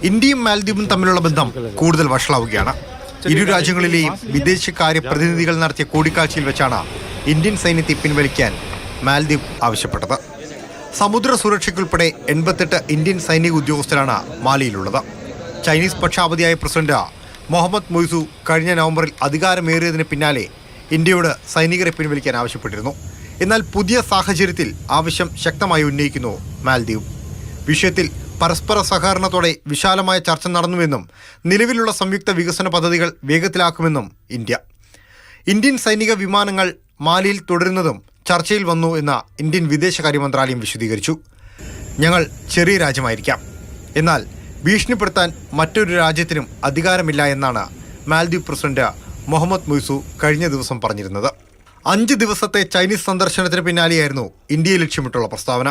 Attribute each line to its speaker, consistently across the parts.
Speaker 1: ഇന്ത്യയും മാലദ്വീപും തമ്മിലുള്ള ബന്ധം കൂടുതൽ വഷളാവുകയാണ്. ഇരു രാജ്യങ്ങളിലെയും വിദേശകാര്യ പ്രതിനിധികൾ നടത്തിയ കൂടിക്കാഴ്ചയിൽ വെച്ചാണ് ഇന്ത്യൻ സൈന്യത്തെ പിൻവലിക്കാൻ മാലദ്വീപ് ആവശ്യപ്പെട്ടത്. സമുദ്ര സുരക്ഷയ്ക്കുൾപ്പെടെ 88 ഇന്ത്യൻ സൈനിക ഉദ്യോഗസ്ഥരാണ് മാലിയിലുള്ളത്. ചൈനീസ് പക്ഷാപതിയായ പ്രസിഡന്റ് മുഹമ്മദ് മൊയ്സു കഴിഞ്ഞ നവംബറിൽ അധികാരമേറിയതിന് പിന്നാലെ ഇന്ത്യയോട് സൈനികരെ പിൻവലിക്കാൻ ആവശ്യപ്പെട്ടിരുന്നു. എന്നാൽ പുതിയ സാഹചര്യത്തിൽ ആവശ്യം ശക്തമായി ഉന്നയിക്കുന്നു മാലദ്വീപ്. വിഷയത്തിൽ പരസ്പര സഹകരണത്തോടെ വിശാലമായ ചർച്ച നടന്നുവെന്നും നിലവിലുള്ള സംയുക്ത വികസന പദ്ധതികൾ വേഗത്തിലാക്കുമെന്നും ഇന്ത്യൻ സൈനിക വിമാനങ്ങൾ മാലിയിൽ തുടരുന്നതും ചർച്ചയിൽ വന്നു എന്ന ഇന്ത്യൻ വിദേശകാര്യ മന്ത്രാലയം വിശദീകരിച്ചു. ഞങ്ങൾ ചെറിയ രാജ്യമായിരിക്കാം, എന്നാൽ ഭീഷണിപ്പെടുത്താൻ മറ്റൊരു രാജ്യത്തിനും അധികാരമില്ല എന്നാണ് മാലദ്വീപ് പ്രസിഡന്റ് മുഹമ്മദ് മൊയ്സു കഴിഞ്ഞ ദിവസം പറഞ്ഞിരുന്നത്. 5 ദിവസത്തെ ചൈനീസ് സന്ദർശനത്തിന് പിന്നാലെയായിരുന്നു ഇന്ത്യയെ ലക്ഷ്യമിട്ടുള്ള പ്രസ്താവന.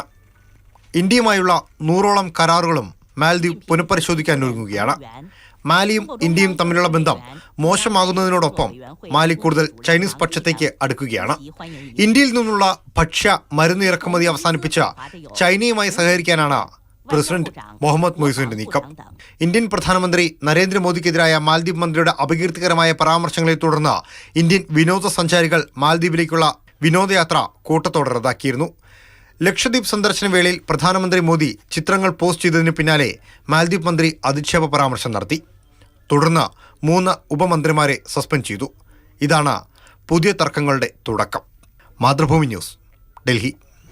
Speaker 1: ഇന്ത്യയുമായുള്ള 100ഓളം കരാറുകളും മാലദ്വീപ് പുനഃപരിശോധിക്കാൻ ഒരുങ്ങുകയാണ്. മാലിയും ഇന്ത്യയും തമ്മിലുള്ള ബന്ധം മോശമാകുന്നതിനോടൊപ്പം മാലി കൂടുതൽ ചൈനീസ് പക്ഷത്തേക്ക് അടുക്കുകയാണ്. ഇന്ത്യയിൽ നിന്നുള്ള ഭക്ഷ്യ മരുന്ന് ഇറക്കുമതി അവസാനിപ്പിച്ച ചൈനയുമായി സഹകരിക്കാനാണ് പ്രസിഡന്റ് മുഹമ്മദ് മൊയ്സുവിന്റെ നീക്കം. ഇന്ത്യൻ പ്രധാനമന്ത്രി നരേന്ദ്രമോദിക്കെതിരായ മാലദ്വീപ് മന്ത്രിയുടെ അപകീർത്തികരമായ പരാമർശങ്ങളെ തുടർന്ന് ഇന്ത്യൻ വിനോദസഞ്ചാരികൾ മാലദ്വീപിലേക്കുള്ള വിനോദയാത്ര കൂട്ടത്തോടെ റദ്ദാക്കിയിരുന്നു. ലക്ഷദ്വീപ് സന്ദർശന വേളയിൽ പ്രധാനമന്ത്രി മോദി ചിത്രങ്ങൾ പോസ്റ്റ് ചെയ്തതിന് പിന്നാലെ മാലദ്വീപ് മന്ത്രി അധിക്ഷേപ പരാമർശം നടത്തി. തുടർന്ന് 3 ഉപമന്ത്രിമാരെ സസ്പെൻഡ് ചെയ്തു. ഇതാണ് പുതിയ തർക്കങ്ങളുടെ തുടക്കം. മാതൃഭൂമി ന്യൂസ്, ഡൽഹി.